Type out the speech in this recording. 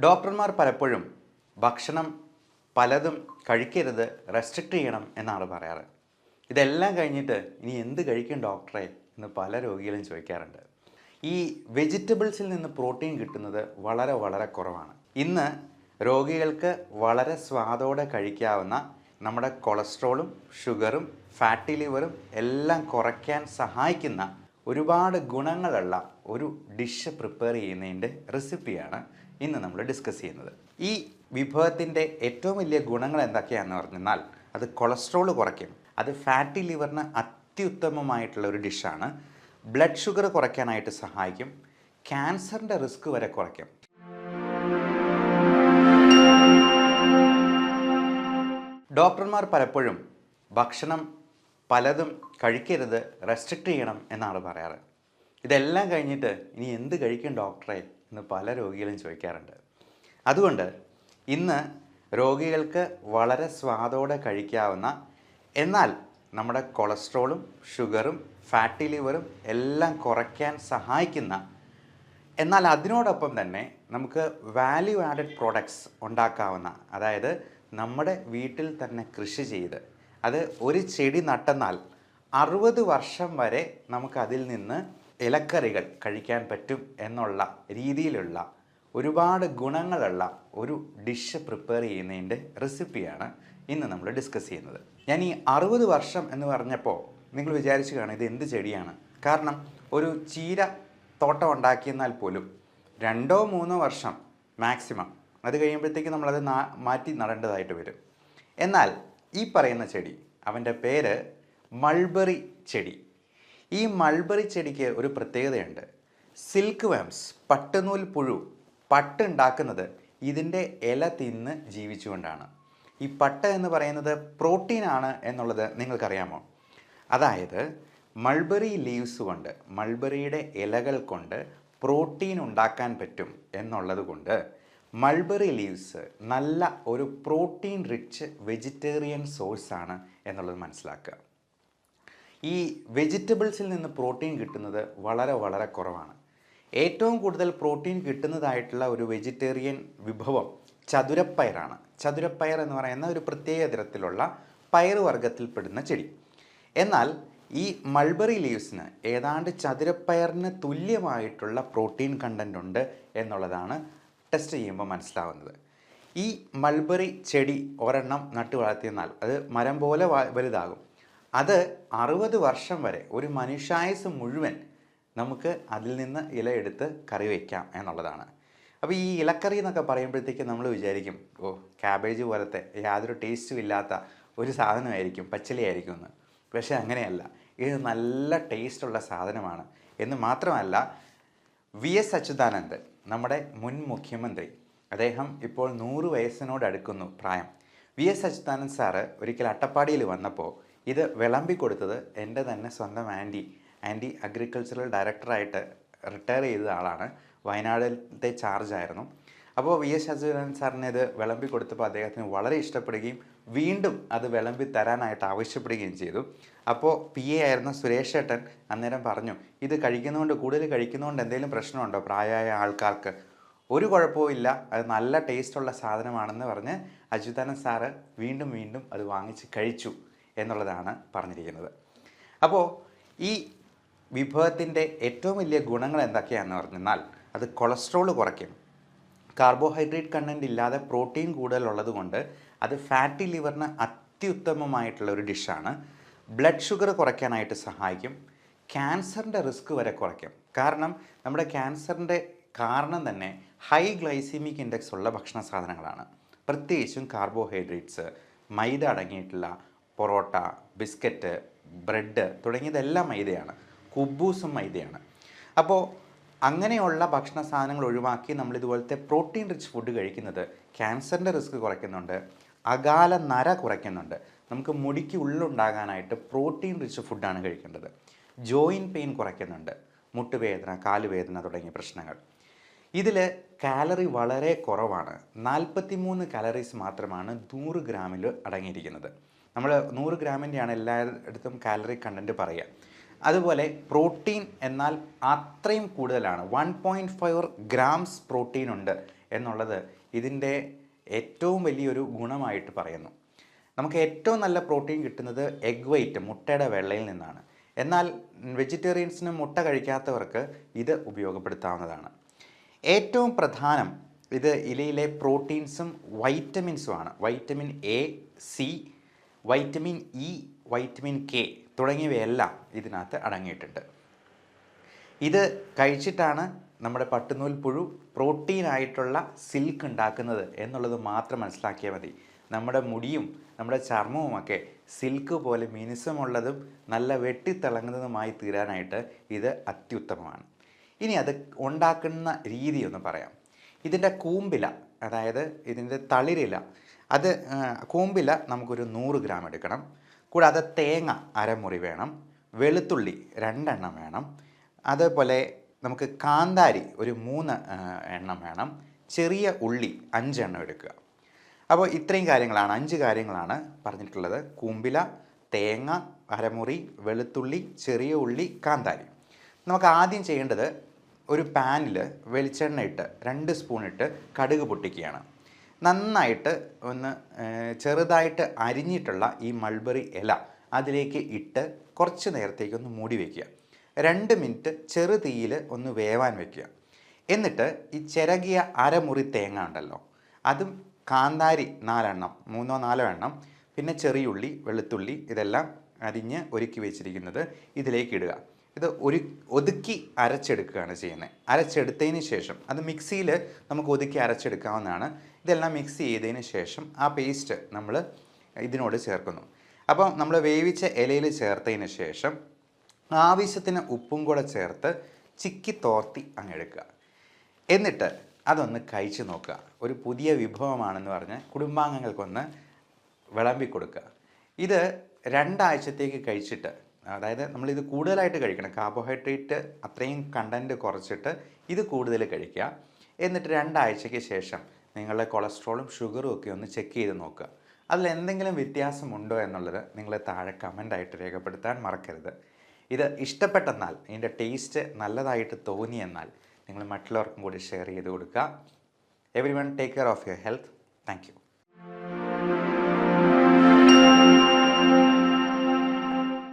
ഡോക്ടർമാർ പലപ്പോഴും ഭക്ഷണം പലതും കഴിക്കരുത്, റെസ്ട്രിക്റ്റ് ചെയ്യണം എന്നാണ് പറയാറ്. ഇതെല്ലാം കഴിഞ്ഞിട്ട് ഇനി എന്ത് കഴിക്കും ഡോക്ടറെ എന്ന് പല രോഗികളും ചോദിക്കാറുണ്ട്. ഈ വെജിറ്റബിൾസിൽ നിന്ന് പ്രോട്ടീൻ കിട്ടുന്നത് വളരെ വളരെ കുറവാണ്. ഇന്ന് രോഗികൾക്ക് വളരെ സ്വാദോടെ കഴിക്കാവുന്ന നമ്മുടെ കൊളസ്ട്രോളും ഷുഗറും ഫാറ്റി ലിവറും എല്ലാം കുറയ്ക്കാൻ സഹായിക്കുന്ന ഒരുപാട് ഗുണങ്ങളുള്ള ഒരു ഡിഷ് പ്രിപ്പയർ ചെയ്യുന്നതിൻ്റെ റെസിപ്പിയാണ് ഇന്ന് നമ്മൾ ഡിസ്കസ് ചെയ്യുന്നത്. ഈ വിഭവത്തിൻ്റെ ഏറ്റവും വലിയ ഗുണങ്ങൾ എന്തൊക്കെയാണെന്ന് പറഞ്ഞാൽ അത് കൊളസ്ട്രോൾ കുറയ്ക്കും, അത് ഫാറ്റി ലിവറിന് അത്യുത്തമമായിട്ടുള്ള ഒരു ഡിഷാണ്, ബ്ലഡ് ഷുഗർ കുറയ്ക്കാനായിട്ട് സഹായിക്കും, ക്യാൻസറിൻ്റെ റിസ്ക് വരെ കുറയ്ക്കും. ഡോക്ടർമാർ പലപ്പോഴും ഭക്ഷണം പലതും കഴിക്കരുത്, റെസ്ട്രിക്റ്റ് ചെയ്യണം എന്നാണ് പറയാറ്. ഇതെല്ലാം കഴിഞ്ഞിട്ട് ഇനി എന്ത് കഴിക്കും ഡോക്ടറെ എന്ന് പല രോഗികളും ചോദിക്കാറുണ്ട്. അതുകൊണ്ട് ഇന്ന് രോഗികൾക്ക് വളരെ സ്വാദോടെ കഴിക്കാവുന്ന, എന്നാൽ നമ്മുടെ കൊളസ്ട്രോളും ഷുഗറും ഫാറ്റി ലിവറും എല്ലാം കുറയ്ക്കാൻ സഹായിക്കുന്ന, എന്നാൽ അതിനോടൊപ്പം തന്നെ നമുക്ക് വാല്യൂ ആഡഡ് പ്രോഡക്ട്സ് ഉണ്ടാക്കാവുന്ന, അതായത് നമ്മുടെ വീട്ടിൽ തന്നെ കൃഷി ചെയ്ത് അത് ഒരു ചെടി നട്ടെന്നാൽ 60 വർഷം വരെ നമുക്കതിൽ നിന്ന് ഇലക്കറികൾ കഴിക്കാൻ പറ്റും എന്നുള്ള രീതിയിലുള്ള ഒരുപാട് ഗുണങ്ങളുള്ള ഒരു ഡിഷ് പ്രിപ്പയർ ചെയ്യുന്നതിൻ്റെ റെസിപ്പിയാണ് ഇന്ന് നമ്മൾ ഡിസ്കസ് ചെയ്യുന്നത്. ഞാൻ ഈ 60 വർഷം എന്ന് പറഞ്ഞപ്പോൾ നിങ്ങൾ വിചാരിച്ചു കാണും ഇത് എന്ത് ചെടിയാണ്. കാരണം ഒരു ചീര തോട്ടം ഉണ്ടാക്കിയെന്നാൽ പോലും 2-3 വർഷം മാക്സിമം, അത് കഴിയുമ്പോഴത്തേക്ക് നമ്മളത് മാറ്റി നടേണ്ടതായിട്ട് വരും. എന്നാൽ ഈ പറയുന്ന ചെടി, അവൻ്റെ പേര് മൾബറി ചെടി. ഈ മൾബറി ചെടിക്ക് ഒരു പ്രത്യേകതയുണ്ട്. സിൽക്ക് വേംസ്, പട്ടുനൂൽ പുഴു, പട്ടുണ്ടാക്കുന്നത് ഇതിൻ്റെ ഇല തിന്ന് ജീവിച്ചുകൊണ്ടാണ്. ഈ പട്ട എന്ന് പറയുന്നത് പ്രോട്ടീനാണ് എന്നുള്ളത് നിങ്ങൾക്കറിയാമോ? അതായത് മൾബറി ലീവ്സ് കൊണ്ട്, മൾബറിയുടെ ഇലകൾ കൊണ്ട് പ്രോട്ടീൻ ഉണ്ടാക്കാൻ പറ്റും എന്നുള്ളത് കൊണ്ട് മൾബറി ലീവ്സ് നല്ല ഒരു പ്രോട്ടീൻ റിച്ച് വെജിറ്റേറിയൻ സോഴ്സാണ് എന്നുള്ളത് മനസ്സിലാക്കുക. ഈ വെജിറ്റബിൾസിൽ നിന്ന് പ്രോട്ടീൻ കിട്ടുന്നത് വളരെ വളരെ കുറവാണ്. ഏറ്റവും കൂടുതൽ പ്രോട്ടീൻ കിട്ടുന്നതായിട്ടുള്ള ഒരു വെജിറ്റേറിയൻ വിഭവം ചതുരപ്പയറാണ്. ചതുരപ്പയർ എന്ന് പറയുന്ന ഒരു പ്രത്യേക തരത്തിലുള്ള പയർ വർഗ്ഗത്തിൽപ്പെടുന്ന ചെടി. എന്നാൽ ഈ മൾബറി ലീവ്സിന് ഏതാണ്ട് ചതുരപ്പയറിന് തുല്യമായിട്ടുള്ള പ്രോട്ടീൻ കണ്ടൻ്റ് ഉണ്ട് എന്നുള്ളതാണ് ടെസ്റ്റ് ചെയ്യുമ്പോൾ മനസ്സിലാവുന്നത്. ഈ മൾബറി ചെടി ഒരെണ്ണം നട്ടു വളർത്തിയെന്നാൽ അത് മരം പോലെ വലുതാകും. അത് 60 വർഷം വരെ, ഒരു മനുഷ്യായുസ് മുഴുവൻ നമുക്ക് അതിൽ നിന്ന് ഇല എടുത്ത് കറി വയ്ക്കാം എന്നുള്ളതാണ്. അപ്പോൾ ഈ ഇലക്കറി എന്നൊക്കെ പറയുമ്പോഴത്തേക്ക് നമ്മൾ വിചാരിക്കും, ഓ ക്യാബേജ് പോലത്തെ യാതൊരു ടേസ്റ്റും ഇല്ലാത്ത ഒരു സാധനമായിരിക്കും, പച്ചിലയായിരിക്കും എന്ന്. പക്ഷേ അങ്ങനെയല്ല, ഇത് നല്ല ടേസ്റ്റുള്ള സാധനമാണ്. എന്ന് മാത്രമല്ല, വി.എസ്. അച്യുതാനന്ദൻ, നമ്മുടെ മുൻ മുഖ്യമന്ത്രി, അദ്ദേഹം ഇപ്പോൾ 100 വയസ്സിനോടടുക്കുന്നു പ്രായം. വി.എസ്. അച്യുതാനന്ദൻ സാറ് ഒരിക്കൽ അട്ടപ്പാടിയിൽ വന്നപ്പോൾ ഇത് വിളമ്പി കൊടുത്തത് എൻ്റെ തന്നെ സ്വന്തം ആൻറ്റി അഗ്രികൾച്ചറൽ ഡയറക്ടറായിട്ട് റിട്ടയർ ചെയ്ത ആളാണ്. വയനാട്ടിലത്തെ ചാർജായിരുന്നു. അപ്പോൾ വി.എസ്. അച്യുതാനന്ദൻ സാറിന് ഇത് വിളമ്പി കൊടുത്തപ്പോൾ അദ്ദേഹത്തിന് വളരെ ഇഷ്ടപ്പെടുകയും വീണ്ടും അത് വിളമ്പി തരാനായിട്ട് ആവശ്യപ്പെടുകയും ചെയ്തു. അപ്പോൾ PA ആയിരുന്ന സുരേഷ് ഏട്ടൻ അന്നേരം പറഞ്ഞു, ഇത് കഴിക്കുന്നതുകൊണ്ട്, കൂടുതൽ കഴിക്കുന്നതുകൊണ്ട് എന്തെങ്കിലും പ്രശ്നമുണ്ടോ പ്രായമായ ആൾക്കാർക്ക്? ഒരു കുഴപ്പവും ഇല്ല, അത് നല്ല ടേസ്റ്റുള്ള സാധനമാണെന്ന് പറഞ്ഞ് അച്യുതാനന്ദൻ സാറ് വീണ്ടും വീണ്ടും അത് വാങ്ങിച്ച് കഴിച്ചു എന്നുള്ളതാണ് പറഞ്ഞിരിക്കുന്നത്. അപ്പോൾ ഈ വിഭവത്തിൻ്റെ ഏറ്റവും വലിയ ഗുണങ്ങൾ എന്തൊക്കെയാണെന്ന് പറഞ്ഞാൽ അത് കൊളസ്ട്രോൾ കുറയ്ക്കും, കാർബോഹൈഡ്രേറ്റ് കണ്ടൻറ് ഇല്ലാതെ പ്രോട്ടീൻ കൂടുതലുള്ളത് കൊണ്ട് അത് ഫാറ്റി ലിവറിന് അത്യുത്തമമായിട്ടുള്ള ഒരു ഡിഷാണ്, ബ്ലഡ് ഷുഗർ കുറയ്ക്കാനായിട്ട് സഹായിക്കും, ക്യാൻസറിൻ്റെ റിസ്ക് വരെ കുറയ്ക്കും. കാരണം നമ്മുടെ ക്യാൻസറിൻ്റെ കാരണം തന്നെ ഹൈ ഗ്ലൈസീമിക് ഇൻഡെക്സ് ഉള്ള ഭക്ഷണ സാധനങ്ങളാണ്. പ്രത്യേകിച്ചും കാർബോഹൈഡ്രേറ്റ്സ്, മൈദ അടങ്ങിയിട്ടുള്ള പൊറോട്ട, ബിസ്ക്കറ്റ്, ബ്രെഡ് തുടങ്ങിയതെല്ലാം മൈദയാണ്, കുബൂസും മൈദയാണ്. അപ്പോൾ അങ്ങനെയുള്ള ഭക്ഷണ സാധനങ്ങൾ ഒഴിവാക്കി നമ്മളിതുപോലത്തെ പ്രോട്ടീൻ റിച്ച് ഫുഡ് കഴിക്കുന്നത് ക്യാൻസറിൻ്റെ റിസ്ക് കുറയ്ക്കുന്നുണ്ട്, അകാല നര കുറയ്ക്കുന്നുണ്ട്. നമുക്ക് മുടിക്ക് ഉള്ളുണ്ടാകാനായിട്ട് പ്രോട്ടീൻ റിച്ച് ഫുഡാണ് കഴിക്കേണ്ടത്. ജോയിൻറ്റ് പെയിൻ കുറയ്ക്കുന്നുണ്ട്, മുട്ടുവേദന, കാലുവേദന തുടങ്ങിയ പ്രശ്നങ്ങൾ. ഇതിൽ കാലറി വളരെ കുറവാണ്. 43 കാലറീസ് മാത്രമാണ് 100 ഗ്രാമിൽ അടങ്ങിയിരിക്കുന്നത്. നമ്മൾ 100 ഗ്രാമിൻ്റെയാണ് എല്ലായിടത്തും കാലറി കണ്ടൻറ്റ് പറയുക. അതുപോലെ പ്രോട്ടീൻ എന്നാൽ അത്രയും കൂടുതലാണ്, 1.4 ഗ്രാംസ് പ്രോട്ടീൻ ഉണ്ട് എന്നുള്ളത് ഇതിൻ്റെ ഏറ്റവും വലിയൊരു ഗുണമായിട്ട് പറയുന്നു. നമുക്ക് ഏറ്റവും നല്ല പ്രോട്ടീൻ കിട്ടുന്നത് എഗ് വൈറ്റ്, മുട്ടയുടെ വെള്ളയിൽ നിന്നാണ്. എന്നാൽ വെജിറ്റേറിയൻസിന് മുട്ട കഴിക്കാത്തവർക്ക് ഇത് ഉപയോഗപ്പെടുത്താവുന്നതാണ്. ഏറ്റവും പ്രധാനം ഇത് ഇലയിലെ പ്രോട്ടീൻസും വൈറ്റമിൻസുമാണ്. Vitamin A, C, vitamin E, vitamin K തുടങ്ങിയവയെല്ലാം ഇതിനകത്ത് അടങ്ങിയിട്ടുണ്ട്. ഇത് കഴിച്ചിട്ടാണ് നമ്മുടെ പട്ടുനൂൽ പുഴു പ്രോട്ടീനായിട്ടുള്ള സിൽക്ക് ഉണ്ടാക്കുന്നത് എന്നുള്ളത് മാത്രം മനസ്സിലാക്കിയാൽ മതി. നമ്മുടെ മുടിയും നമ്മുടെ ചർമ്മവുമൊക്കെ സിൽക്ക് പോലെ മിനുസമുള്ളതും നല്ല വെട്ടിത്തിളങ്ങുന്നതുമായി തീരാനായിട്ട് ഇത് അത്യുത്തമമാണ്. ഇനി അത് ഉണ്ടാക്കുന്ന രീതി ഒന്ന് പറയാം. ഇതിൻ്റെ കൂമ്പില, അതായത് ഇതിൻ്റെ തളിരില, അത് കൂമ്പില നമുക്കൊരു 100 ഗ്രാം എടുക്കണം. കൂടാതെ തേങ്ങ അരമുറി വേണം, വെളുത്തുള്ളി 2 എണ്ണം വേണം, അതേപോലെ നമുക്ക് കാന്താരി ഒരു 3 എണ്ണം വേണം, ചെറിയ ഉള്ളി 5 എണ്ണം എടുക്കുക. അപ്പോൾ ഇത്രയും കാര്യങ്ങളാണ്, 5 കാര്യങ്ങളാണ് പറഞ്ഞിട്ടുള്ളത്. കൂമ്പില, തേങ്ങ അരമുറി, വെളുത്തുള്ളി, ചെറിയ ഉള്ളി, കാന്താരി. നമുക്ക് ആദ്യം ചെയ്യേണ്ടത് ഒരു പാനിൽ വെളിച്ചെണ്ണ ഇട്ട് 2 സ്പൂൺ ഇട്ട് കടുക് പൊട്ടിക്കുകയാണ്. നന്നായിട്ട് ഒന്ന് ചെറുതായിട്ട് അരിഞ്ഞിട്ടുള്ള ഈ മൾബറി ഇല അതിലേക്ക് ഇട്ട് കുറച്ച് നേരത്തേക്കൊന്ന് മൂടി വയ്ക്കുക. 2 മിനിറ്റ് ചെറു തീയിൽ ഒന്ന് വേവാൻ വയ്ക്കുക. എന്നിട്ട് ഈ ചിരകിയ അരമുറി തേങ്ങ ഉണ്ടല്ലോ, അതും കാന്താരി 4 എണ്ണം, 3-4 എണ്ണം, പിന്നെ ചെറിയുള്ളി, വെളുത്തുള്ളി ഇതെല്ലാം അരിഞ്ഞ് ഒരുക്കി വെച്ചിരിക്കുന്നത് ഇതിലേക്ക് ഇടുക. ഇത് ഒതുക്കി അരച്ചെടുക്കുകയാണ് ചെയ്യുന്നത്. അരച്ചെടുത്തതിന് ശേഷം അത് മിക്സിയിൽ നമുക്ക് ഒതുക്കി അരച്ചെടുക്കാവുന്നതാണ്. ഇതെല്ലാം മിക്സ് ചെയ്തതിന് ശേഷം ആ പേസ്റ്റ് നമ്മൾ ഇതിനോട് ചേർക്കുന്നു. അപ്പോൾ നമ്മൾ വേവിച്ച ഇലയിൽ ചേർത്തതിന് ശേഷം ആവശ്യത്തിന് ഉപ്പും കൂടെ ചേർത്ത് ചിക്കി തോർത്തി അങ്ങ് എടുക്കുക. എന്നിട്ട് അതൊന്ന് കഴിച്ച് നോക്കുക. ഒരു പുതിയ വിഭവമാണെന്ന് പറഞ്ഞ് കുടുംബാംഗങ്ങൾക്കൊന്ന് വിളമ്പി കൊടുക്കുക. ഇത് 2 ആഴ്ചത്തേക്ക് കഴിച്ചിട്ട്, അതായത് നമ്മളിത് കൂടുതലായിട്ട് കഴിക്കണം, കാർബോഹൈഡ്രേറ്റ് അത്രയും കണ്ടൻറ്റ് കുറച്ചിട്ട് ഇത് കൂടുതൽ കഴിക്കുക. എന്നിട്ട് 2 ആഴ്ചയ്ക്ക് ശേഷം നിങ്ങളുടെ കൊളസ്ട്രോളും ഷുഗറും ഒക്കെ ഒന്ന് ചെക്ക് ചെയ്ത് നോക്കുക. അതിൽ എന്തെങ്കിലും വ്യത്യാസമുണ്ടോ എന്നുള്ളത് നിങ്ങൾ താഴെ കമൻ്റായിട്ട് രേഖപ്പെടുത്താൻ മറക്കരുത്. ഇത് ഇഷ്ടപ്പെട്ടെന്നാൽ, ഇതിൻ്റെ ടേസ്റ്റ് നല്ലതായിട്ട് തോന്നിയെന്നാൽ നിങ്ങൾ മറ്റുള്ളവർക്കും കൂടി ഷെയർ ചെയ്ത് കൊടുക്കുക. Everyone take care of your health. Thank you.